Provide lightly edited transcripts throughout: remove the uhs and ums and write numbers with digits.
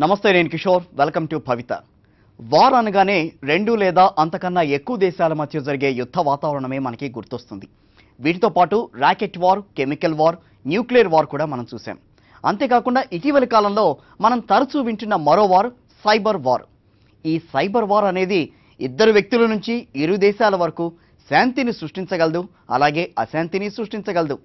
నమస్తే, నేను Kishore. Welcome to Bhavita. War అనగానే రెండు లేదా అంతకన్నా ఎక్కువ దేశాల మధ్య జరిగే యుద్ధ వాతావరణమే మనకి గుర్తొస్తుంది. వీటితో పాటు rocket war, chemical war, nuclear war కూడా మనం చూసాం. అంతేకాకుండా ఇటీవలి కాలంలో మనం తరచూ వింటున్న మరో వార్ సైబర్ వార్. ఈ సైబర్ వార్ అనేది ఇద్దరు వ్యక్తుల నుంచి ఇరు దేశాల వరకు శాంతిని సృష్టించగలదు, అలాగే అశాంతిని సృష్టించగలదు.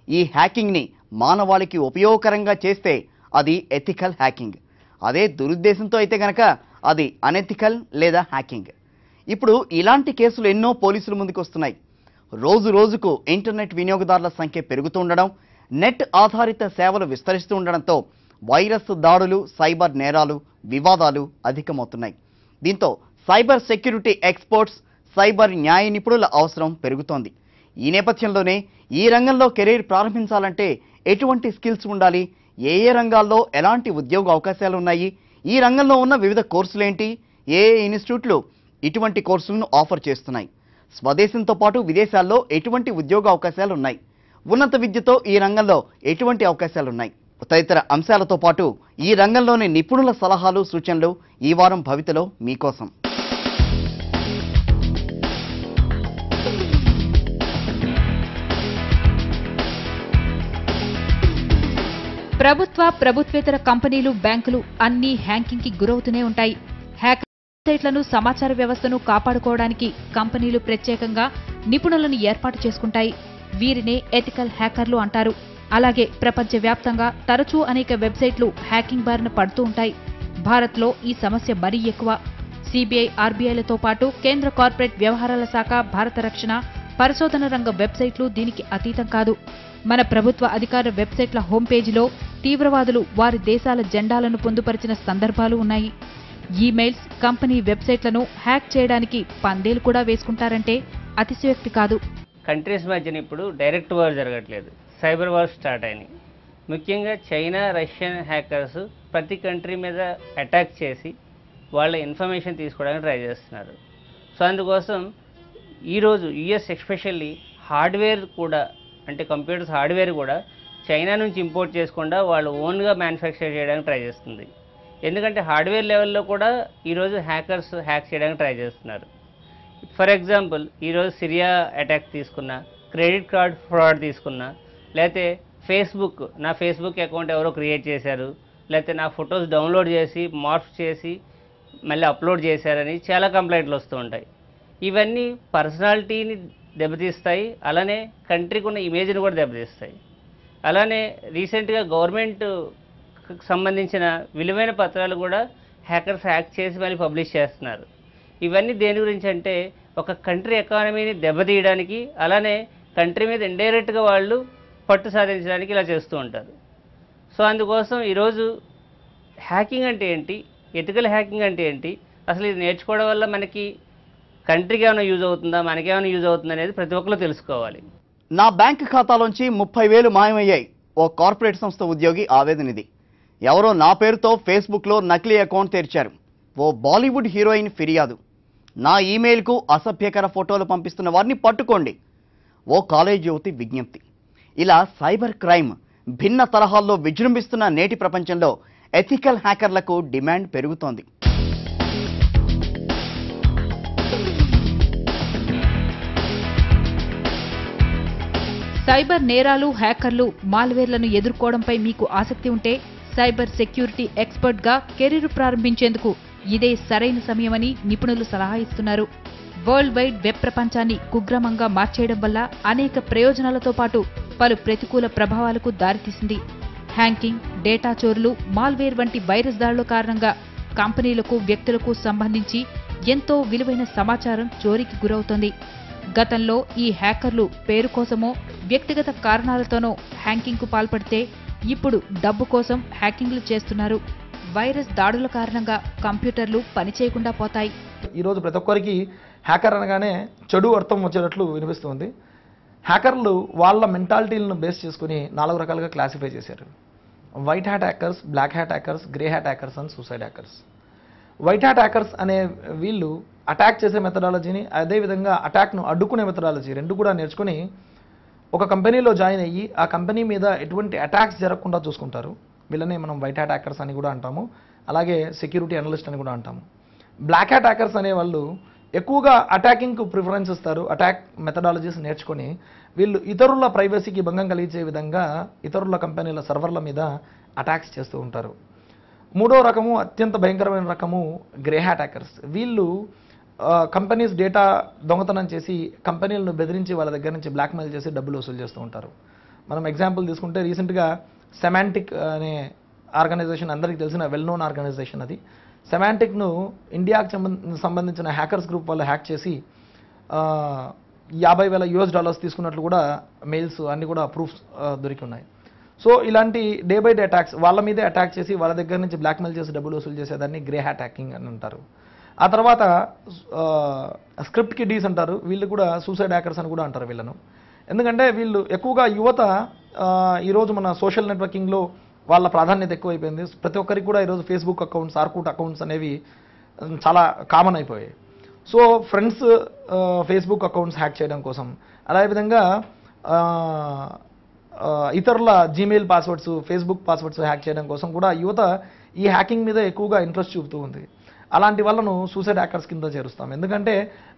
ఈ హ్యాకింగ్ని మానవాళికి ఉపయోగకరంగా చేస్తే అది ఎథికల్ హ్యాకింగ్. అదే దురుద్దేశంతో అయితే గనక అది అనెథికల్ లేదా హ్యాకింగ్. ఇప్పుడు ఇలాంటి కేసులు ఎన్నో పోలీసుల ముందుకు వస్తున్నాయి. రోజు రోజుకు ఇంటర్నెట్ వినియోగదారుల సంఖ్య పెరుగుతూ ఉండడం, నెట్ ఆధారిత సేవలు విస్తరిస్తూ ఉండడంతో వైరస్ దాడులు, సైబర్ నేరాలు, వివాదాలు అధికమవుతున్నాయి. దీంతో సైబర్ సెక్యూరిటీ ఎక్స్పర్ట్స్, సైబర్ న్యాయ నిపుణుల అవసరం పెరుగుతోంది. ఈ నేపథ్యంలోనే ఈ రంగంలో కెరీర్ ప్రారంభించాలంటే ఎటువంటి స్కిల్స్ ఉండాలి, ఏ రంగాల్లో ఎలాంటి ఉద్యోగ అవకాశాలు ఉన్నాయి, ఈ రంగంలో ఉన్న వివిధ కోర్సులేంటి, ఏ ఇన్స్టిట్యూట్లు ఇటువంటి కోర్సులను ఆఫర్ చేస్తున్నాయి, స్వదేశంతో పాటు విదేశాల్లో ఎటువంటి ఉద్యోగ అవకాశాలు ఉన్నాయి, ఉన్నత విద్యతో ఈ రంగంలో ఎటువంటి అవకాశాలు ఉన్నాయి, తదితర అంశాలతో పాటు ఈ రంగంలోని నిపుణుల సలహాలు, సూచనలు ఈ వారం భవితలో మీకోసం. ప్రభుత్వేతర కంపెనీలు, బ్యాంకులు అన్నీ హ్యాకింగ్కి గురవుతూనే ఉంటాయి. హ్యాకర్ వెబ్సైట్లను, సమాచార వ్యవస్థను కాపాడుకోవడానికి కంపెనీలు ప్రత్యేకంగా నిపుణులను ఏర్పాటు చేసుకుంటాయి. వీరినే ఎథికల్ హ్యాకర్లు అంటారు. అలాగే ప్రపంచవ్యాప్తంగా తరచూ అనేక వెబ్సైట్లు హ్యాకింగ్ బారిన పడుతూ ఉంటాయి. భారత్లో ఈ సమస్య మరీ ఎక్కువ. సిబిఐ, ఆర్బీఐలతో పాటు కేంద్ర కార్పొరేట్ వ్యవహారాల శాఖ, భారత రక్షణ, పరిశోధన రంగ వెబ్సైట్లు దీనికి అతీతం కాదు. మన ప్రభుత్వ అధికార వెబ్సైట్ల హోంపేజీలో తీవ్రవాదులు వారి దేశాల జెండాలను పొందుపరిచిన సందర్భాలు ఉన్నాయి. ఈమెయిల్స్, కంపెనీ వెబ్సైట్లను హ్యాక్ చేయడానికి పందేలు కూడా వేసుకుంటారంటే అతిశయోక్తి కాదు. కంట్రీస్ మధ్యన ఇప్పుడు డైరెక్ట్ వార్ జరగట్లేదు, సైబర్ వార్ స్టార్ట్ అయినాయి. ముఖ్యంగా చైనా, రష్యన్ హ్యాకర్స్ ప్రతి కంట్రీ మీద అటాక్ చేసి వాళ్ళ ఇన్ఫర్మేషన్ తీసుకోవడానికి ట్రై చేస్తున్నారు. సో అందుకోసం ఈరోజు యుఎస్ ఎస్పెషల్లీ హార్డ్వేర్ కూడా, అంటే కంప్యూటర్స్ హార్డ్వేర్ కూడా చైనా నుంచి ఇంపోర్ట్ చేసుకుండా వాళ్ళు ఓన్గా మ్యానుఫ్యాక్చర్ చేయడానికి ట్రై చేస్తుంది. ఎందుకంటే హార్డ్వేర్ లెవెల్లో కూడా ఈరోజు హ్యాకర్స్ హ్యాక్ చేయడానికి ట్రై చేస్తున్నారు. ఫర్ ఎగ్జాంపుల్, ఈరోజు సిరియా అటాక్ తీసుకున్నా, క్రెడిట్ కార్డ్ ఫ్రాడ్ తీసుకున్నా, లేకపోతే నా ఫేస్బుక్ అకౌంట్ ఎవరో క్రియేట్ చేశారు, లేకపోతే నా ఫొటోస్ డౌన్లోడ్ చేసి మార్ఫ్ చేసి మళ్ళీ అప్లోడ్ చేశారని చాలా కంప్లైంట్లు వస్తూ ఉంటాయి. ఇవన్నీ పర్సనాలిటీని దెబ్బతీస్తాయి, అలానే కంట్రీకి ఉన్న ఇమేజ్ని కూడా దెబ్బతీస్తాయి. అలానే రీసెంట్గా గవర్నమెంట్ సంబంధించిన విలువైన పత్రాలు కూడా హ్యాకర్స్ హ్యాక్ చేసి మళ్ళీ పబ్లిష్ చేస్తున్నారు. ఇవన్నీ దేని గురించి అంటే ఒక కంట్రీ ఎకానమీని దెబ్బతీయడానికి, అలానే కంట్రీ మీద ఇండైరెక్ట్గా వాళ్ళు పట్టు సాధించడానికి ఇలా చేస్తూ ఉంటారు. సో అందుకోసం ఈరోజు హ్యాకింగ్ అంటే ఏంటి, ఎథికల్ హ్యాకింగ్ అంటే ఏంటి, అసలు ఇది నేర్చుకోవడం వల్ల మనకి కంట్రీకి ఏమైనా యూజ్ అవుతుందా, మనకేమైనా యూజ్ అవుతుందా అనేది ప్రతి ఒక్కరు తెలుసుకోవాలి. నా బ్యాంక్ ఖాతాలోంచి 30,000 మాయమయ్యాయి. ఓ కార్పొరేట్ సంస్థ ఉద్యోగి ఆవేదన ఇది. ఎవరో నా పేరుతో ఫేస్బుక్లో నకిలీ అకౌంట్ తెరిచారు. ఓ బాలీవుడ్ హీరోయిన్ ఫిర్యాదు. నా ఈమెయిల్కు అసభ్యకర ఫోటోలు పంపిస్తున్న వారిని పట్టుకోండి. ఓ కాలేజ్ యువతి విజ్ఞప్తి. ఇలా సైబర్ క్రైమ్ భిన్న తరహాల్లో విజృంభిస్తున్న నేటి ప్రపంచంలో ఎథికల్ హ్యాకర్లకు డిమాండ్ పెరుగుతోంది. సైబర్ నేరాలు, హ్యాకర్లు, మాల్వేర్లను ఎదుర్కోవడంపై మీకు ఆసక్తి ఉంటే సైబర్ సెక్యూరిటీ ఎక్స్పర్ట్గా కెరీర్ ప్రారంభించేందుకు ఇదే సరైన సమయమని నిపుణులు సలహా ఇస్తున్నారు. వరల్డ్ వైడ్ వెబ్ ప్రపంచాన్ని కుగ్రామంగా మార్చేయడం వల్ల అనేక ప్రయోజనాలతో పాటు పలు ప్రతికూల ప్రభావాలకు దారితీసింది. హ్యాకింగ్, డేటా చోరులు, మాల్వేర్ వంటి వైరస్ దాడుల కారణంగా కంపెనీలకు, వ్యక్తులకు సంబంధించి ఎంతో విలువైన సమాచారం చోరీకి గురవుతోంది. గతంలో ఈ హ్యాకర్లు పేరు కోసమో, వ్యక్తిగత కారణాలతోనో హ్యాకింగ్కు పాల్పడితే ఇప్పుడు డబ్బు కోసం హ్యాకింగ్లు చేస్తున్నారు. వైరస్ దాడుల కారణంగా కంప్యూటర్లు పనిచేయకుండా పోతాయి. ఈరోజు ప్రతి ఒక్కరికి హ్యాకర్ అనగానే చెడు అర్థం వచ్చేటట్లు వినిపిస్తుంది. హ్యాకర్లు వాళ్ళ మెంటాలిటీలను బేస్ చేసుకుని 4 రకాలుగా క్లాసిఫై చేశారు. White hat hackers, black hat hackers, grey hat hackers and suicide hackers. White hat hackers అనే వీళ్ళు అటాక్ చేసే మెథడాలజీని, అదేవిధంగా అటాక్ను అడ్డుకునే మెథడాలజీ రెండు కూడా నేర్చుకుని ఒక కంపెనీలో జాయిన్ అయ్యి ఆ కంపెనీ మీద ఎటువంటి అటాక్స్ జరగకుండా చూసుకుంటారు. వీళ్ళని మనం వైట్ హ్యాట్ హ్యాకర్స్ అని కూడా అంటాము. అలాగే సెక్యూరిటీ అనలిస్ట్ అని కూడా అంటాము. బ్లాక్ హ్యాట్ హ్యాకర్స్ అనే వాళ్ళు ఎక్కువగా అటాకింగ్కు ప్రిఫరెన్స్ ఇస్తారు. అటాక్ మెథడాలజీస్ నేర్చుకొని వీళ్ళు ఇతరుల ప్రైవసీకి భంగం కలిగించే విధంగా ఇతరుల కంపెనీల సర్వర్ల మీద అటాక్స్ చేస్తూ ఉంటారు. మూడో రకము, అత్యంత భయంకరమైన రకము గ్రే హ్యాట్ హ్యాకర్స్. వీళ్ళు కంపెనీస్ డేటా దొంగతనం చేసి కంపెనీలను బెదిరించి వాళ్ళ దగ్గర నుంచి బ్లాక్మెయిల్ చేసి డబ్బులు వసూలు చేస్తూ ఉంటారు. మనం ఎగ్జాంపుల్ తీసుకుంటే రీసెంట్గా సెమాంటిక్ అనే ఆర్గనైజేషన్, అందరికీ తెలిసిన వెల్ నోన్ ఆర్గనైజేషన్ అది. సెమాంటిక్ను ఇండియాకు సంబంధించిన హ్యాకర్స్ గ్రూప్ వాళ్ళు హ్యాక్ చేసి $50,000 తీసుకున్నట్లు కూడా మెయిల్స్ అన్నీ కూడా ప్రూఫ్స్ దొరికి ఉన్నాయి. సో ఇలాంటి డే బై డే అటాక్స్, వాళ్ళ మీదే అటాక్ చేసి వాళ్ళ దగ్గర నుంచి బ్లాక్మెయిల్ చేసి డబ్బులు వసూలు చేసేదాన్ని గ్రే హ్యాట్ హ్యాకింగ్ అని అంటారు. ఆ తర్వాత స్క్రిప్ట్ కిడ్డీస్ అంటారు. వీళ్ళు కూడా సూసైడ్ హ్యాకర్స్ అని కూడా అంటారు వీళ్ళను. ఎందుకంటే వీళ్ళు ఎక్కువగా యువత ఈరోజు మన సోషల్ నెట్వర్కింగ్లో వాళ్ళ ప్రాధాన్యత ఎక్కువైపోయింది. ప్రతి ఒక్కరికి కూడా ఈరోజు ఫేస్బుక్ అకౌంట్స్, ఆర్కుట్ అకౌంట్స్ అనేవి చాలా కామన్ అయిపోయాయి. So friends Facebook accounts hack చేయడం కోసం, అదేవిధంగా ఇతరుల Gmail passwords, Facebook passwords hack చేయడం కోసం కూడా యువత ఈ హ్యాకింగ్ మీద ఎక్కువగా ఇంట్రెస్ట్ చూపుతూ ఉంది. అలాంటి వాళ్ళను సూసైడ్ హ్యాకర్స్ కింద చేరుస్తాం. ఎందుకంటే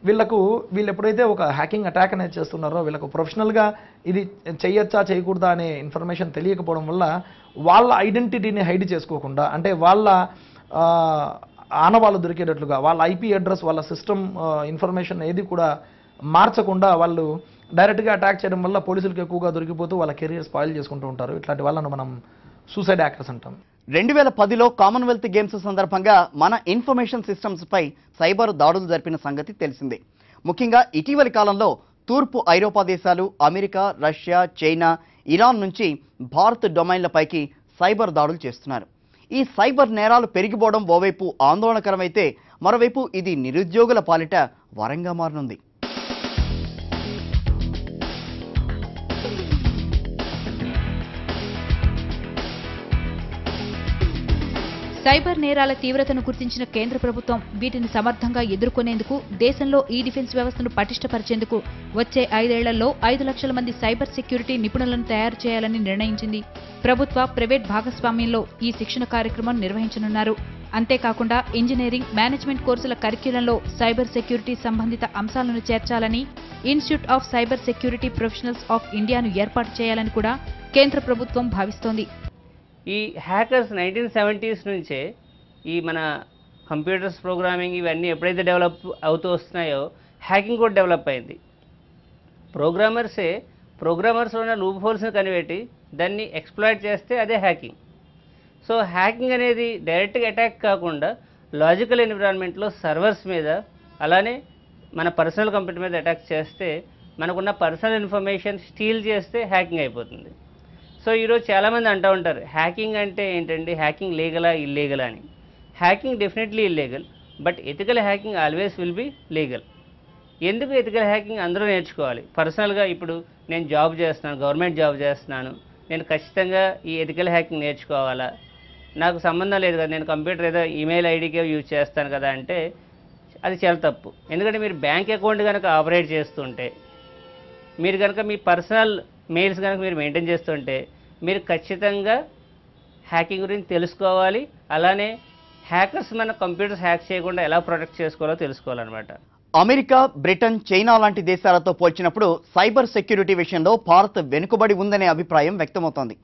వీళ్ళు ఎప్పుడైతే ఒక హ్యాకింగ్ అటాక్ అనేది చేస్తున్నారో వీళ్ళకు ప్రొఫెషనల్గా ఇది చేయొచ్చా చేయకూడదా అనే ఇన్ఫర్మేషన్ తెలియకపోవడం వల్ల వాళ్ళ ఐడెంటిటీని హైడ్ చేసుకోకుండా, అంటే వాళ్ళ ఆనవాళ్ళు దొరికేటట్లుగా వాళ్ళ ఐపీ అడ్రస్, వాళ్ళ సిస్టమ్ ఇన్ఫర్మేషన్ ఏది కూడా మార్చకుండా వాళ్ళు డైరెక్ట్గా అటాక్ చేయడం వల్ల పోలీసులకు ఎక్కువగా దొరికిపోతూ వాళ్ళ కెరీర్ స్పాయిల్ చేసుకుంటూ ఉంటారు. ఇట్లాంటి వాళ్ళను మనం సూసైడ్ హ్యాకర్స్ అంటాం. 2010లో కామన్వెల్త్ గేమ్స్ సందర్భంగా మన ఇన్ఫర్మేషన్ సిస్టమ్స్ పై సైబర్ దాడులు జరిపిన సంగతి తెలిసిందే. ముఖ్యంగా ఇటీవలి కాలంలో తూర్పు ఐరోపా దేశాలు, అమెరికా, రష్యా, చైనా, ఇరాన్ నుంచి భారత్ డొమైన్లపైకి సైబర్ దాడులు చేస్తున్నారు. ఈ సైబర్ నేరాలు పెరిగిపోవడం ఓవైపు ఆందోళనకరమైతే మరోవైపు ఇది నిరుద్యోగుల పాలిట వరంగా మారనుంది. సైబర్ నేరాల తీవ్రతను గుర్తించిన కేంద్ర ప్రభుత్వం వీటిని సమర్థంగా ఎదుర్కొనేందుకు దేశంలో ఈ డిఫెన్స్ వ్యవస్థను పటిష్టపరిచేందుకు వచ్చే 5 ఏళ్లలో 5 లక్షల మంది సైబర్ సెక్యూరిటీ నిపుణులను తయారు చేయాలని నిర్ణయించింది. ప్రభుత్వ, ప్రైవేట్ భాగస్వామ్యంలో ఈ శిక్షణ కార్యక్రమం నిర్వహించనున్నారు. అంతేకాకుండా ఇంజనీరింగ్, మేనేజ్మెంట్ కోర్సుల కరిక్యులంలో సైబర్ సెక్యూరిటీ సంబంధిత అంశాలను చేర్చాలని, institute of cyber security professionals of ఇండియాను ఏర్పాటు చేయాలని కూడా కేంద్ర ప్రభుత్వం భావిస్తోంది. ఈ హ్యాకర్స్ 1970s నుంచే ఈ మన కంప్యూటర్స్ ప్రోగ్రామింగ్ ఇవన్నీ ఎప్పుడైతే డెవలప్ అవుతూ వస్తున్నాయో హ్యాకింగ్ కూడా డెవలప్ అయింది. ప్రోగ్రామర్స్లో ఉన్న లూప్ హోల్స్ని కనిపెట్టి దాన్ని ఎక్స్ప్లాయిట్ చేస్తే అదే హ్యాకింగ్. సో హ్యాకింగ్ అనేది డైరెక్ట్గా అటాక్ కాకుండా లాజికల్ ఎన్విరాన్మెంట్లో సర్వర్స్ మీద, అలానే మన పర్సనల్ కంప్యూటర్ మీద అటాక్ చేస్తే మనకున్న పర్సనల్ ఇన్ఫర్మేషన్ స్టీల్ చేస్తే హ్యాకింగ్ అయిపోతుంది. సో ఈరోజు చాలామంది అంటూ ఉంటారు, హ్యాకింగ్ అంటే ఏంటండి, హ్యాకింగ్ లీగలా ఇల్లీగలా అని. Hacking definitely illegal, but ethical hacking always will be legal. ఎందుకు ఎథికల్ హ్యాకింగ్ అందరూ నేర్చుకోవాలి? పర్సనల్గా ఇప్పుడు నేను జాబ్ చేస్తున్నాను, గవర్నమెంట్ జాబ్ చేస్తున్నాను, నేను ఖచ్చితంగా ఈ ఎథికల్ హ్యాకింగ్ నేర్చుకోవాలా? నాకు సంబంధం లేదు కదా, నేను కంప్యూటర్ ఏదో ఈమెయిల్ ఐడికే యూజ్ చేస్తాను కదా అంటే అది చాలా తప్పు. ఎందుకంటే మీరు బ్యాంక్ అకౌంట్ కనుక ఆపరేట్ చేస్తుంటే, మీరు కనుక మీ పర్సనల్ మెయిల్స్ కనుక మీరు మెయింటైన్ చేస్తుంటే మీరు ఖచ్చితంగా హ్యాకింగ్ గురించి తెలుసుకోవాలి. అలానే హ్యాకర్స్ మన కంప్యూటర్స్ హ్యాక్ చేయకుండా ఎలా ప్రొటెక్ట్ చేసుకోవాలో తెలుసుకోవాలన్నమాట. అమెరికా, బ్రిటన్, చైనా లాంటి దేశాలతో పోల్చినప్పుడు సైబర్ సెక్యూరిటీ విషయంలో భారత్ వెనుకబడి ఉందనే అభిప్రాయం వ్యక్తమవుతోంది.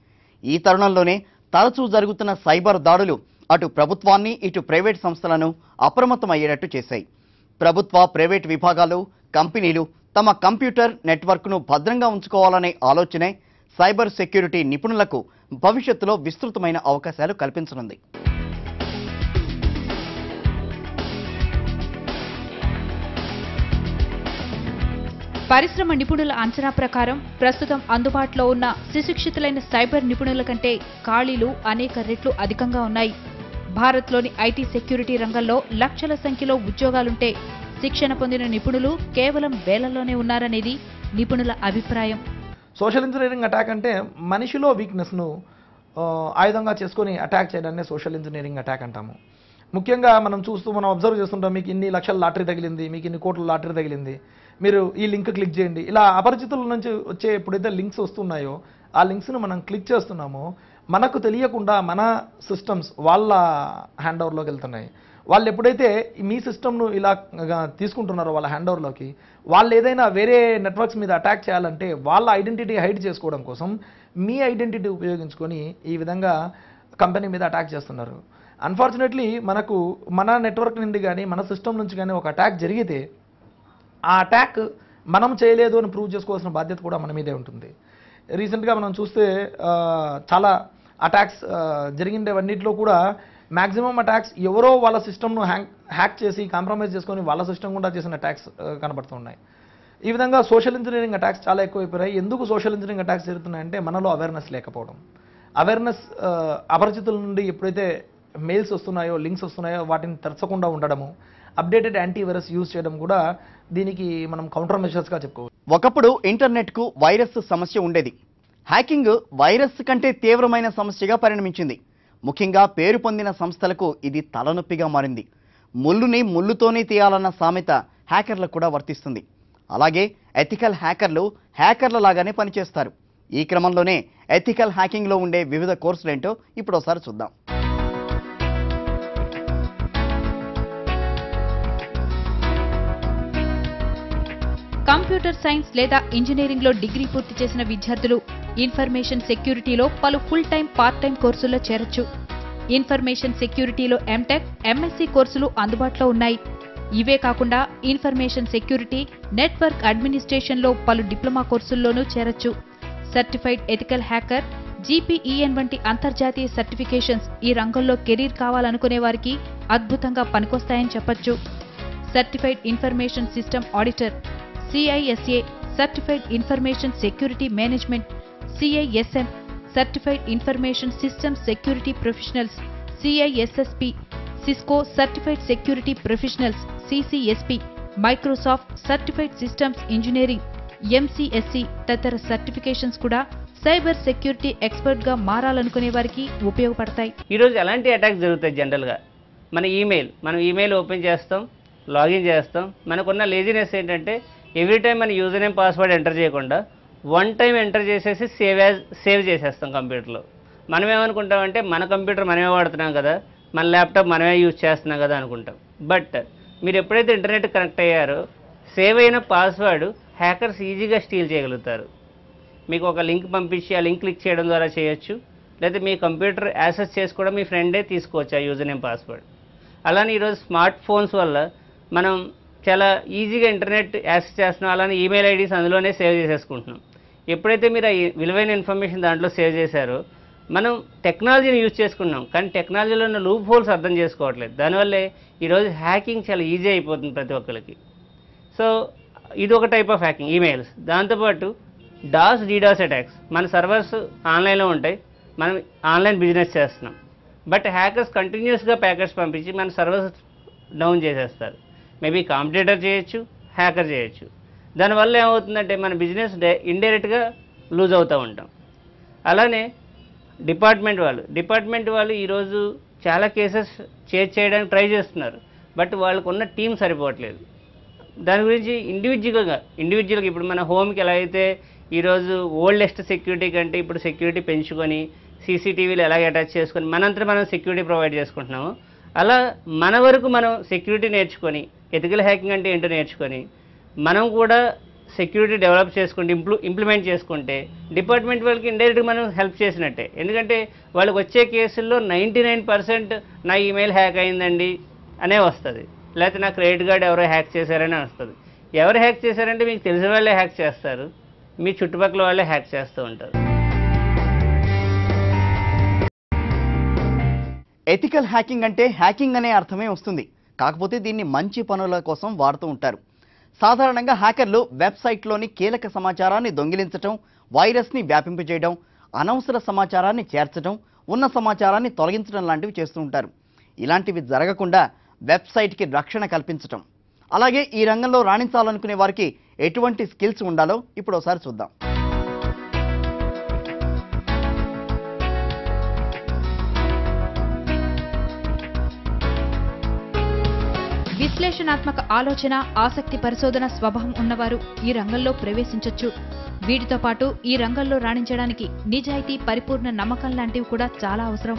ఈ తరుణంలోనే తరచూ జరుగుతున్న సైబర్ దాడులు అటు ప్రభుత్వాన్ని, ఇటు ప్రైవేట్ సంస్థలను అప్రమత్తమయ్యేటట్టు చేశాయి. ప్రభుత్వ, ప్రైవేట్ విభాగాలు, కంపెనీలు తమ కంప్యూటర్ నెట్వర్క్ను భద్రంగా ఉంచుకోవాలనే ఆలోచనే సైబర్ సెక్యూరిటీ నిపుణులకు భవిష్యత్తులో విస్తృతమైన అవకాశాలు కల్పించనుంది. పరిశ్రమ నిపుణుల అంచనా ప్రకారం ప్రస్తుతం అందుబాటులో ఉన్న సుశిక్షితులైన సైబర్ నిపుణుల కంటే ఖాళీలు అనేక రెట్లు అధికంగా ఉన్నాయి. భారత్లోని ఐటీ సెక్యూరిటీ రంగంలో లక్షల సంఖ్యలో ఉద్యోగాలుంటే శిక్షణ పొందిన నిపుణులు కేవలం వేలల్లోనే ఉన్నారనేది నిపుణుల అభిప్రాయం. సోషల్ ఇంజనీరింగ్ అటాక్ అంటే మనిషిలో వీక్నెస్ను ఆయుధంగా చేసుకొని అటాక్ చేయడాన్ని సోషల్ ఇంజనీరింగ్ అటాక్ అంటాము. ముఖ్యంగా మనం అబ్జర్వ్ చేస్తుంటాం, మీకు ఇన్ని లక్షల లాటరీ తగిలింది, మీకు ఇన్ని కోట్ల లాటరీ తగిలింది, మీరు ఈ లింక్ క్లిక్ చేయండి. ఇలా అపరిచితుల నుంచి వచ్చే ఎప్పుడైతే లింక్స్ వస్తున్నాయో ఆ లింక్స్ను మనం క్లిక్ చేస్తున్నామో మనకు తెలియకుండా మన సిస్టమ్స్ వాళ్ళ హ్యాండ్ ఓవర్లోకి వెళ్తున్నాయి. వాళ్ళు ఎప్పుడైతే మీ సిస్టమ్ను ఇలా తీసుకుంటున్నారో వాళ్ళ హ్యాండ్ ఓవర్లోకి, వాళ్ళు ఏదైనా వేరే నెట్వర్క్స్ మీద అటాక్ చేయాలంటే వాళ్ళ ఐడెంటిటీ హైడ్ చేసుకోవడం కోసం మీ ఐడెంటిటీ ఉపయోగించుకొని ఈ విధంగా కంపెనీ మీద అటాక్ చేస్తున్నారు. అన్ఫార్చునేట్లీ మనకు మన నెట్వర్క్ నుండి కానీ మన సిస్టమ్ నుంచి కానీ ఒక అటాక్ జరిగితే ఆ అటాక్ మనం చేయలేదు అని ప్రూవ్ చేసుకోవాల్సిన బాధ్యత కూడా మన మీదే ఉంటుంది. రీసెంట్గా మనం చూస్తే చాలా అటాక్స్ జరిగిండేవన్నిటిలో కూడా మ్యాక్సిమం అటాక్స్ ఎవరో వాళ్ళ సిస్టమ్ను హ్యాక్ చేసి కాంప్రమైజ్ చేసుకొని వాళ్ళ సిస్టమ్ కూడా చేసిన అటాక్స్ కనబడుతున్నాయి. ఈ విధంగా సోషల్ ఇంజనీరింగ్ అటాక్స్ చాలా ఎక్కువైపోయాయి. ఎందుకు సోషల్ ఇంజనీరింగ్ అటాక్స్ జరుగుతున్నాయంటే మనలో అవేర్నెస్ లేకపోవడం. అవేర్నెస్ అపరిచితుల నుండి ఎప్పుడైతే మెయిల్స్ వస్తున్నాయో, లింక్స్ వస్తున్నాయో వాటిని తెరచకుండా ఉండడము, అప్డేటెడ్ యాంటీవైరస్ యూజ్ చేయడం కూడా దీనికి మనం కౌంటర్ మెజర్స్గా చెప్పుకోవచ్చు. ఒకప్పుడు ఇంటర్నెట్కు వైరస్ సమస్య ఉండేది. హ్యాకింగ్ వైరస్ కంటే తీవ్రమైన సమస్యగా పరిణమించింది. ముఖ్యంగా పేరు పొందిన సంస్థలకు ఇది తలనొప్పిగా మారింది. ముళ్ళుని ముళ్ళుతోనే తీయాలన్న సామెత హ్యాకర్లకు కూడా వర్తిస్తుంది. అలాగే ఎథికల్ హ్యాకర్లు హ్యాకర్ల లాగానే పనిచేస్తారు. ఈ క్రమంలోనే ఎథికల్ హ్యాకింగ్లో ఉండే వివిధ కోర్సులేంటో ఇప్పుడు ఒకసారి చూద్దాం. కంప్యూటర్ సైన్స్ లేదా ఇంజనీరింగ్లో డిగ్రీ పూర్తి చేసిన విద్యార్థులు ఇన్ఫర్మేషన్ సెక్యూరిటీలో పలు ఫుల్ టైం, పార్ట్ టైం కోర్సుల్లో చేరొచ్చు. ఇన్ఫర్మేషన్ సెక్యూరిటీలో ఎంటెక్, ఎంఎస్సీ కోర్సులు అందుబాటులో ఉన్నాయి. ఇవే కాకుండా ఇన్ఫర్మేషన్ సెక్యూరిటీ, నెట్వర్క్ అడ్మినిస్ట్రేషన్లో పలు డిప్లొమా కోర్సుల్లోనూ చేరొచ్చు. సర్టిఫైడ్ ఎథికల్ హ్యాకర్, జీపీఈఎన్ వంటి అంతర్జాతీయ సర్టిఫికేషన్స్ ఈ రంగంలో కెరీర్ కావాలనుకునే వారికి అద్భుతంగా పనికొస్తాయని చెప్పొచ్చు. Certified information system auditor, CISA, certified information security management, CISM, certified information system security professionals, CISSP, Cisco certified security professionals, CCSP, Microsoft certified systems engineering, MCSE తదితర certifications కూడా సైబర్ సెక్యూరిటీ ఎక్స్పర్ట్గా మారాలనుకునే వారికి ఉపయోగపడతాయి. ఈరోజు ఎలాంటి అటాక్స్ జరుగుతాయి? జనరల్గా మనం ఈమెయిల్ ఓపెన్ చేస్తాం, లాగిన్ చేస్తాం. మనకున్న లేజినెస్ ఏంటంటే ఎవ్రీ టైం మన యూజర్ నేమ్, పాస్వర్డ్ ఎంటర్ చేయకుండా వన్ టైం ఎంటర్ చేసేసి సేవ్ చేసేస్తాం కంప్యూటర్లో. మనం ఏమనుకుంటామంటే మన కంప్యూటర్ మనమే వాడుతున్నాం కదా, మన ల్యాప్టాప్ మనమే యూజ్ చేస్తున్నాం కదా అనుకుంటాం. బట్ మీరు ఎప్పుడైతే ఇంటర్నెట్ కనెక్ట్ అయ్యారో సేవ్ అయిన పాస్వర్డ్ హ్యాకర్స్ ఈజీగా స్టీల్ చేయగలుగుతారు. మీకు ఒక లింక్ పంపించి ఆ లింక్ క్లిక్ చేయడం ద్వారా చేయొచ్చు, లేదా మీ కంప్యూటర్ యాక్సెస్ చేసి కూడా మీ ఫ్రెండే తీసుకోవచ్చు ఆ యూజర్ నేమ్, పాస్వర్డ్. అలానే ఈరోజు స్మార్ట్ ఫోన్స్ వల్ల మనం చాలా ఈజీగా ఇంటర్నెట్ యాక్సెస్ చేస్తున్నాం. అలానే ఈమెయిల్ ఐడీస్ అందులోనే సేవ్ చేసేసుకుంటున్నాం. ఎప్పుడైతే మీరు ఆ విలువైన ఇన్ఫర్మేషన్ దాంట్లో సేవ్ చేశారో మనం టెక్నాలజీని యూజ్ చేసుకున్నాం, కానీ టెక్నాలజీలో ఉన్న లూప్ హోల్స్ అర్థం చేసుకోవట్లేదు. దానివల్లే ఈరోజు హ్యాకింగ్ చాలా ఈజీ అయిపోతుంది ప్రతి ఒక్కరికి. సో ఇది ఒక టైప్ ఆఫ్ హ్యాకింగ్, ఈమెయిల్స్. దాంతోపాటు DDoS అటాక్స్. మన సర్వర్స్ ఆన్లైన్లో ఉంటాయి, మనం ఆన్లైన్ బిజినెస్ చేస్తున్నాం, బట్ హ్యాకర్స్ కంటిన్యూస్గా ప్యాకెట్స్ పంపించి మన సర్వర్స్ డౌన్ చేసేస్తారు. మేబీ కాంపిటేటర్ చేయొచ్చు, హ్యాకర్ చేయొచ్చు. దానివల్ల ఏమవుతుందంటే మన బిజినెస్ ఇండైరెక్ట్గా లూజ్ అవుతూ ఉంటాం. అలానే డిపార్ట్మెంట్ వాళ్ళు ఈరోజు చాలా కేసెస్ చేయడానికి ట్రై చేస్తున్నారు, బట్ వాళ్ళకు ఉన్న టీం సరిపోవట్లేదు. దాని గురించి ఇండివిజువల్గా ఇప్పుడు మన హోమ్కి ఎలా అయితే ఈరోజు ఓల్డెస్ట్ సెక్యూరిటీ కంటే ఇప్పుడు సెక్యూరిటీ పెంచుకొని సీసీటీవీలు ఎలాగ అటాచ్ చేసుకొని మనంతా మనం సెక్యూరిటీ ప్రొవైడ్ చేసుకుంటున్నాము, అలా మన వరకు మనం సెక్యూరిటీ నేర్చుకొని, ఎథికల్ హ్యాకింగ్ అంటే ఏంటో నేర్చుకొని మనం కూడా సెక్యూరిటీ డెవలప్ చేసుకుంటే, ఇంప్లిమెంట్ చేసుకుంటే డిపార్ట్మెంట్ వాళ్ళకి ఇండైరెక్ట్గా మనం హెల్ప్ చేసినట్టే. ఎందుకంటే వాళ్ళకి వచ్చే కేసుల్లో 99% నా ఈమెయిల్ హ్యాక్ అయిందండి అనే వస్తుంది, లేకపోతే నా క్రెడిట్ కార్డ్ ఎవరో హ్యాక్ చేశారని వస్తుంది. ఎవరు హ్యాక్ చేశారంటే మీకు తెలిసిన వాళ్ళే హ్యాక్ చేస్తారు, మీ చుట్టుపక్కల వాళ్ళే హ్యాక్ చేస్తూ ఉంటారు. ఎథికల్ హ్యాకింగ్ అంటే హ్యాకింగ్ అనే అర్థమే వస్తుంది. కాకపోతే దీన్ని మంచి పనుల కోసం వాడుతూ ఉంటారు. సాధారణంగా హ్యాకర్లు వెబ్సైట్లోని కీలక సమాచారాన్ని దొంగిలించడం, వైరస్ని వ్యాపింపజేయడం, అనవసర సమాచారాన్ని చేర్చడం, ఉన్న సమాచారాన్ని తొలగించడం లాంటివి చేస్తూ ఉంటారు. ఇలాంటివి జరగకుండా వెబ్సైట్కి రక్షణ కల్పించటం. అలాగే ఈ రంగంలో రాణించాలనుకునే వారికి ఎటువంటి స్కిల్స్ ఉండాలో ఇప్పుడు ఒకసారి చూద్దాం. విశ్లేషణాత్మక ఆలోచన, ఆసక్తి, పరిశోధన స్వభావం ఉన్నవారు ఈ రంగంలో ప్రవేశించొచ్చు. వీటితో పాటు ఈ రంగంలో రాణించడానికి నిజాయితీ, పరిపూర్ణ నమ్మకం లాంటివి కూడా చాలా అవసరం.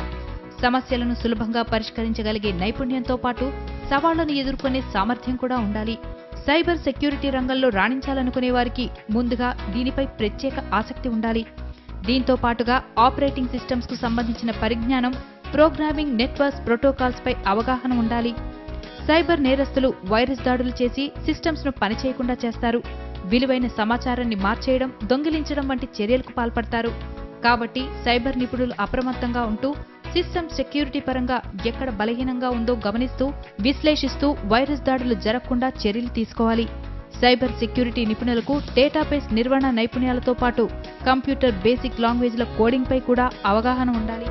సమస్యలను సులభంగా పరిష్కరించగలిగే నైపుణ్యంతో పాటు సవాళ్లను ఎదుర్కొనే సామర్థ్యం కూడా ఉండాలి. సైబర్ సెక్యూరిటీ రంగంలో రాణించాలనుకునే వారికి ముందుగా దీనిపై ప్రత్యేక ఆసక్తి ఉండాలి. దీంతో పాటుగా ఆపరేటింగ్ సిస్టమ్స్ కు సంబంధించిన పరిజ్ఞానం, ప్రోగ్రామింగ్, నెట్వర్క్స్, ప్రోటోకాల్స్ పై అవగాహన ఉండాలి. సైబర్ నేరస్తులు వైరస్ దాడులు చేసి సిస్టమ్స్ ను పనిచేయకుండా చేస్తారు. విలువైన సమాచారాన్ని మార్చేయడం, దొంగిలించడం వంటి చర్యలకు పాల్పడతారు. కాబట్టి సైబర్ నిపుణులు అప్రమత్తంగా ఉంటూ సిస్టమ్ సెక్యూరిటీ పరంగా ఎక్కడ బలహీనంగా ఉందో గమనిస్తూ, విశ్లేషిస్తూ వైరస్ దాడులు జరగకుండా చర్యలు తీసుకోవాలి. సైబర్ సెక్యూరిటీ నిపుణులకు డేటాబేస్ నిర్వహణ నైపుణ్యాలతో పాటు కంప్యూటర్ బేసిక్ లాంగ్వేజ్ల కోడింగ్ పై కూడా అవగాహన ఉండాలి.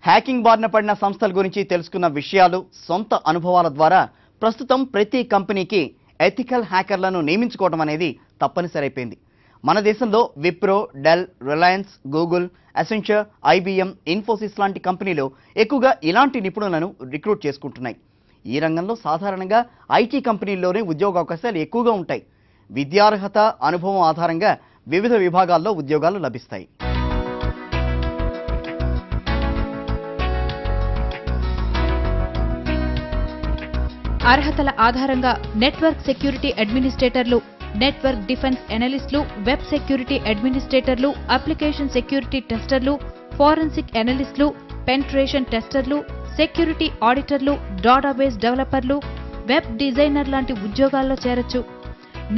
హ్యాకింగ్ బారిన పడిన సంస్థల గురించి తెలుసుకున్న విషయాలు, సొంత అనుభవాల ద్వారా ప్రస్తుతం ప్రతి కంపెనీకి ఎథికల్ హ్యాకర్లను నియమించుకోవడం అనేది తప్పనిసరైపోయింది. మన దేశంలో Wipro, Dell, Reliance, Google, Accenture, IBM, Infosys లాంటి కంపెనీలు ఎక్కువగా ఇలాంటి నిపుణులను రిక్రూట్ చేసుకుంటున్నాయి. ఈ రంగంలో సాధారణంగా ఐటీ కంపెనీల్లోనే ఉద్యోగ అవకాశాలు ఎక్కువగా ఉంటాయి. విద్యార్హత, అనుభవం ఆధారంగా వివిధ విభాగాల్లో ఉద్యోగాలు లభిస్తాయి. అర్హతల ఆధారంగా నెట్వర్క్ సెక్యూరిటీ అడ్మినిస్ట్రేటర్లు, నెట్వర్క్ డిఫెన్స్ ఎనలిస్టులు, వెబ్ సెక్యూరిటీ అడ్మినిస్ట్రేటర్లు, అప్లికేషన్ సెక్యూరిటీ టెస్టర్లు, ఫోరెన్సిక్ ఎనలిస్టులు, పెంట్రేషన్ టెస్టర్లు, సెక్యూరిటీ ఆడిటర్లు, డేటాబేస్ డెవలపర్లు, వెబ్ డిజైనర్ లాంటి ఉద్యోగాల్లో చేరొచ్చు.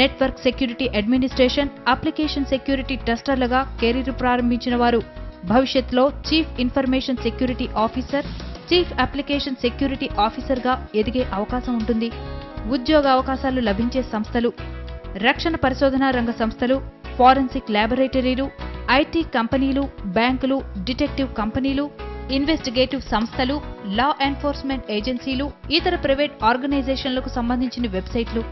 Network security administration, application security టెస్టర్లుగా కెరీర్ ప్రారంభించిన వారు భవిష్యత్తులో chief information security officer, chief application security ఆఫీసర్గా ఎదిగే అవకాశం ఉంటుంది. ఉద్యోగ అవకాశాలు లభించే సంస్థలు: రక్షణ పరిశోధనా రంగ సంస్థలు, ఫోరెన్సిక్ ల్యాబొరేటరీలు, ఐటీ కంపెనీలు, బ్యాంకులు, డిటెక్టివ్ కంపెనీలు, ఇన్వెస్టిగేటివ్ సంస్థలు, లా ఎన్ఫోర్స్మెంట్ ఏజెన్సీలు, ఇతర ప్రైవేట్ ఆర్గనైజేషన్లకు సంబంధించిన వెబ్సైట్లు.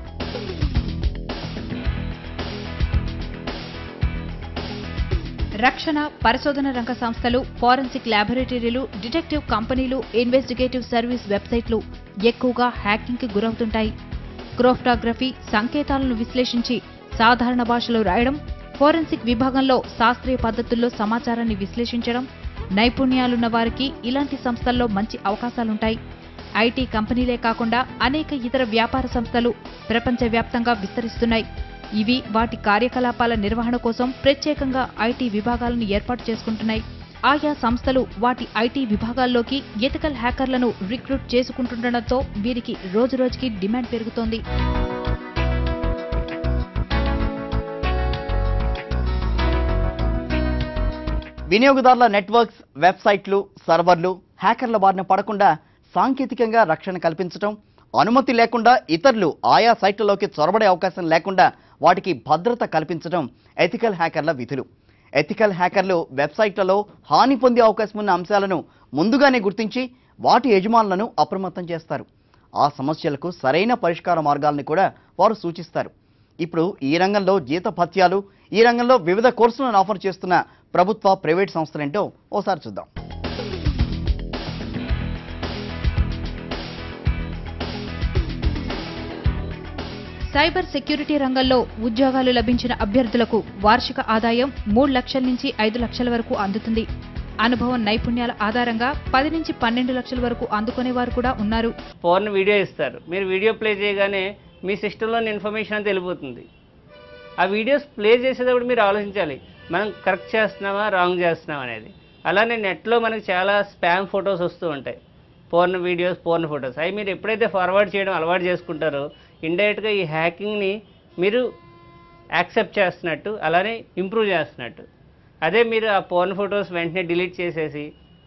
రక్షణ పరిశోధన రంగ సంస్థలు, ఫోరెన్సిక్ ల్యాబొరేటరీలు, డిటెక్టివ్ కంపెనీలు, ఇన్వెస్టిగేటివ్ సర్వీస్ వెబ్సైట్లు ఎక్కువగా హ్యాకింగ్కి గురవుతుంటాయి. క్రిప్టోగ్రఫీ, సంకేతాలను విశ్లేషించి సాధారణ భాషలో రాయడం, ఫోరెన్సిక్ విభాగంలో శాస్త్రీయ పద్ధతుల్లో సమాచారాన్ని విశ్లేషించడం నైపుణ్యాలున్న వారికి ఇలాంటి సంస్థల్లో మంచి అవకాశాలుంటాయి. ఐటీ కంపెనీలే కాకుండా అనేక ఇతర వ్యాపార సంస్థలు ప్రపంచవ్యాప్తంగా విస్తరిస్తున్నాయి. ఇవి వాటి కార్యకలాపాల నిర్వహణ కోసం ప్రత్యేకంగా ఐటీ విభాగాలను ఏర్పాటు చేసుకుంటున్నాయి. ఆయా సంస్థలు వాటి ఐటీ విభాగాల్లోకి ఎథికల్ హ్యాకర్లను రిక్రూట్ చేసుకుంటుండటంతో వీరికి రోజురోజుకి డిమాండ్ పెరుగుతోంది. వినియోగదారుల నెట్వర్క్స్, వెబ్సైట్లు, సర్వర్లు హ్యాకర్ల బారిన పడకుండా సాంకేతికంగా రక్షణ కల్పించడం, అనుమతి లేకుండా ఇతరులు ఆయా సైట్లలోకి చొరబడే అవకాశం లేకుండా వాటికి భద్రత కల్పించడం ఎథికల్ హ్యాకర్ల విధులు. ఎథికల్ హ్యాకర్లు వెబ్సైట్లలో హాని పొందే అవకాశం ఉన్న అంశాలను ముందుగానే గుర్తించి వాటి యజమానులను అప్రమత్తం చేస్తారు. ఆ సమస్యలకు సరైన పరిష్కార మార్గాలను కూడా వారు సూచిస్తారు. ఇప్పుడు ఈ రంగంలో జీతభత్యాలు, ఈ రంగంలో వివిధ కోర్సులను ఆఫర్ చేస్తున్న ప్రభుత్వ, ప్రైవేట్ సంస్థలేంటో ఓసారి చూద్దాం. సైబర్ సెక్యూరిటీ రంగంలో ఉద్యోగాలు లభించిన అభ్యర్థులకు వార్షిక ఆదాయం 3 లక్షల నుంచి 5 లక్షల వరకు అందుతుంది. అనుభవం, నైపుణ్యాల ఆధారంగా 10 నుంచి 12 లక్షల వరకు అందుకునేవారు కూడా ఉన్నారు. ఫోన్ వీడియో ఇస్తారు, మీరు వీడియో ప్లే చేయగానే మీ సిస్టంలోని ఇన్ఫర్మేషన్ అంతా వెళ్ళిపోతుంది. ఆ వీడియోస్ ప్లే చేసేటప్పుడు మీరు ఆలోచించాలి, మనం కరెక్ట్ చేస్తున్నామా, రాంగ్ చేస్తున్నామా అనేది. అలానే నెట్లో మనకు చాలా స్పామ్ ఫొటోస్ వస్తూ ఉంటాయి, పోర్న్ వీడియోస్, పోర్న్ ఫొటోస్. అవి మీరు ఎప్పుడైతే ఫార్వర్డ్ చేయడం అలవాటు చేసుకుంటారో ఇండైరెక్ట్గా ఈ హ్యాకింగ్ని మీరు యాక్సెప్ట్ చేస్తున్నట్టు, అలానే ఇంప్రూవ్ చేస్తున్నట్టు. అదే మీరు ఆ పోర్న్ ఫొటోస్ వెంటనే డిలీట్ చేసేసి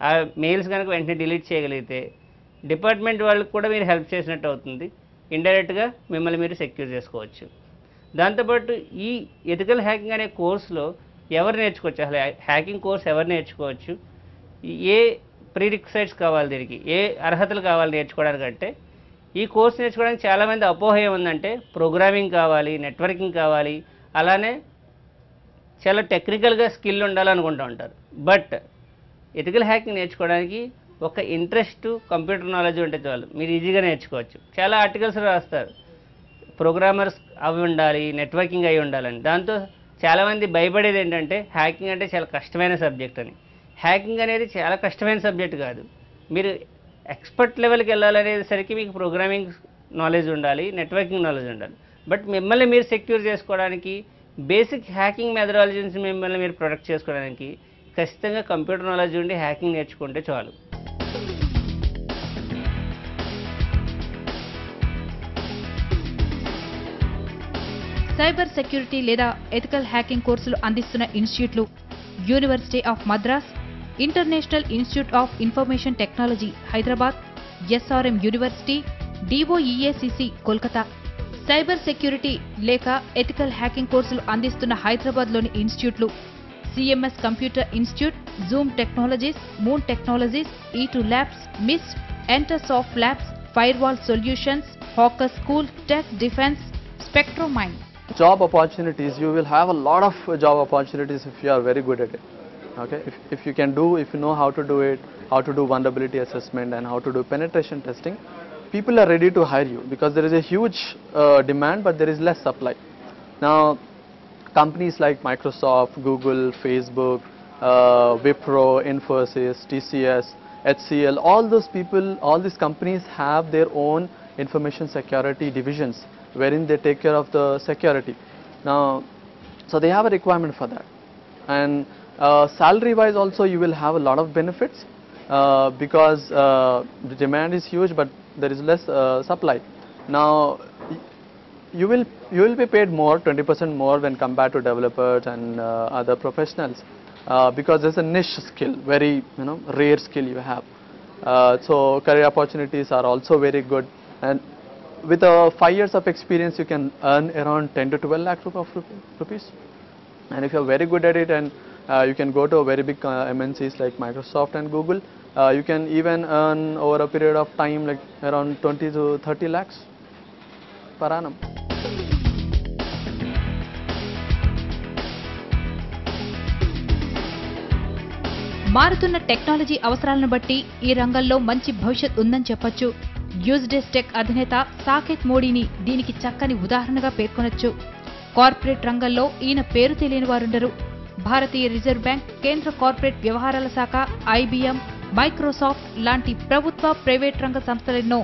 ఆ మెయిల్స్ కనుక వెంటనే డిలీట్ చేయగలిగితే డిపార్ట్మెంట్ వాళ్ళకి కూడా మీరు హెల్ప్ చేసినట్టు అవుతుంది. ఇండైరెక్ట్గా మిమ్మల్ని మీరు సెక్యూర్ చేసుకోవచ్చు. దాంతోపాటు ఈ ఎథికల్ హ్యాకింగ్ అనే కోర్సులో ఎవరు నేర్చుకోవచ్చు, అసలు హ్యాకింగ్ కోర్స్ ఎవరు నేర్చుకోవచ్చు, ఏ ప్రీరిక్వైట్స్ కావాలి, దీనికి ఏ అర్హతలు కావాలి నేర్చుకోవడానికంటే, ఈ కోర్స్ నేర్చుకోవడానికి చాలామంది అపోహ ఏముందంటే ప్రోగ్రామింగ్ కావాలి, నెట్వర్కింగ్ కావాలి, అలానే చాలా టెక్నికల్గా స్కిల్ ఉండాలనుకుంటూ ఉంటారు. బట్ ఎథికల్ హ్యాకింగ్ నేర్చుకోవడానికి ఒక ఇంట్రెస్ట్ కంప్యూటర్ నాలెడ్జ్ ఉంటే చాలు, మీరు ఈజీగా నేర్చుకోవచ్చు. చాలా ఆర్టికల్స్ రాస్తారు, ప్రోగ్రామర్స్ అవి ఉండాలి, నెట్వర్కింగ్ అయి ఉండాలని. దాంతో చాలామంది భయపడేది ఏంటంటే హ్యాకింగ్ అంటే చాలా కష్టమైన సబ్జెక్ట్ అని. హ్యాకింగ్ అనేది చాలా కష్టమైన సబ్జెక్ట్ కాదు. మీరు ఎక్స్పర్ట్ లెవెల్కి వెళ్ళాలనేసరికి మీకు ప్రోగ్రామింగ్ నాలెడ్జ్ ఉండాలి, నెట్వర్కింగ్ నాలెడ్జ్ ఉండాలి. బట్ మిమ్మల్ని మీరు సెక్యూర్ చేసుకోవడానికి, బేసిక్ హ్యాకింగ్ మెథడాలజీస్ మిమ్మల్ని మీరు ప్రొటెక్ట్ చేసుకోవడానికి ఖచ్చితంగా కంప్యూటర్ నాలెడ్జ్ ఉండి హ్యాకింగ్ నేర్చుకుంటే చాలు. సైబర్ సెక్యూరిటీ లేదా ఎథికల్ హ్యాకింగ్ కోర్సులు అందిస్తున్న ఇన్స్టిట్యూట్లు university of Madras, international institute of information technology Hyderabad, SRM university, DOEACC Kolkata. Cyber security లేక ఎథికల్ హ్యాకింగ్ కోర్సులు అందిస్తున్న హైదరాబాద్లోని ఇన్స్టిట్యూట్లు CMS computer institute, Zoom technologies, Moon technologies, E2 labs, Mist, enter soft labs, firewall solutions, hacker school, tech defence, Spectromind. Job opportunities, you will have a lot of job opportunities if you are very good at it. Okay, if you can do, if you know how to do it, how to do vulnerability assessment and how to do penetration testing, people are ready to hire you because there is a huge demand but there is less supply. Now companies like Microsoft, Google, Facebook, Wipro, Infosys, TCS, HCL, all those people, all these companies have their own information security divisions wherein they take care of the security. Now, so they have a requirement for that. And salary wise also you will have a lot of benefits because the demand is huge but there is less supply. Now, you will be paid more, 20% more when compared to developers and other professionals because there's a niche skill, very rare skill you have. So career opportunities are also very good, and with 5 years of experience you can earn around 10 to 12 lakh of rupees. And if you are very good at it and you can go to a very big MNCs like Microsoft and Google, you can even earn over a period of time like around 20 to 30 lakhs per annum. మారుతున్న technology అవసరాలను బట్టి ఈ రంగంలో మంచి భవిష్యత్ ఉందని చెప్పొచ్చు. యూజ్డెస్ tech అధినేత సాకేత్ మోడీని దీనికి చక్కని ఉదాహరణగా పేర్కొనొచ్చు. కార్పొరేట్ రంగంలో ఈయన పేరు తెలియని వారుండరు. భారతీయ రిజర్వ్ బ్యాంక్, కేంద్ర కార్పొరేట్ వ్యవహారాల శాఖ, IBM, మైక్రోసాఫ్ట్ లాంటి ప్రభుత్వ, ప్రైవేట్ రంగ సంస్థలెన్నో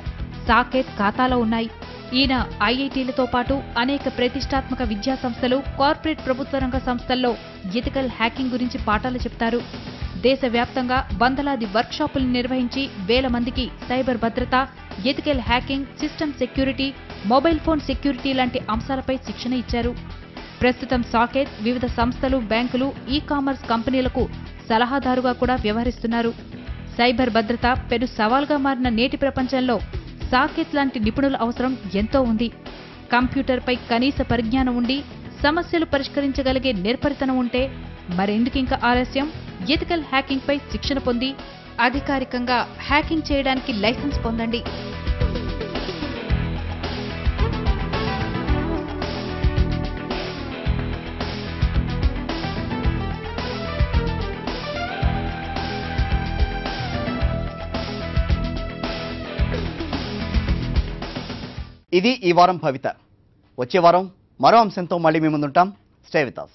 సాకేత్ ఖాతాలో ఉన్నాయి. ఈయన IITలతో పాటు అనేక ప్రతిష్టాత్మక విద్యా సంస్థలు, కార్పొరేట్ ప్రభుత్వ రంగ సంస్థల్లో ఎథికల్ హ్యాకింగ్ గురించి పాఠాలు చెప్తారు. దేశవ్యాప్తంగా వందలాది వర్క్షాపులు నిర్వహించి వేల మందికి సైబర్ భద్రత, ethical hacking, system security, mobile phone security లాంటి అంశాలపై శిక్షణ ఇచ్చారు. ప్రస్తుతం సాకేత్ వివిధ సంస్థలు, బ్యాంకులు, ఈ-కామర్స్ కంపెనీలకు సలహాదారుగా కూడా వ్యవహరిస్తున్నారు. సైబర్ భద్రత పెను సవాల్గా మారిన నేటి ప్రపంచంలో సాకేత్ లాంటి నిపుణుల అవసరం ఎంతో ఉంది. కంప్యూటర్పై కనీస పరిజ్ఞానం ఉండి సమస్యలు పరిష్కరించగలిగే నేర్పరితనం ఉంటే మరెందుకింక ఆలస్యం? ఎథికల్ హ్యాకింగ్ పై శిక్షణ పొంది అధికారికంగా హ్యాకింగ్ చేయడానికి లైసెన్స్ పొందండి. ఇది ఈ వారం భవిత. వచ్చే వారం మరో అంశంతో మళ్ళీ మీ ముందుంటాం. Stay with us.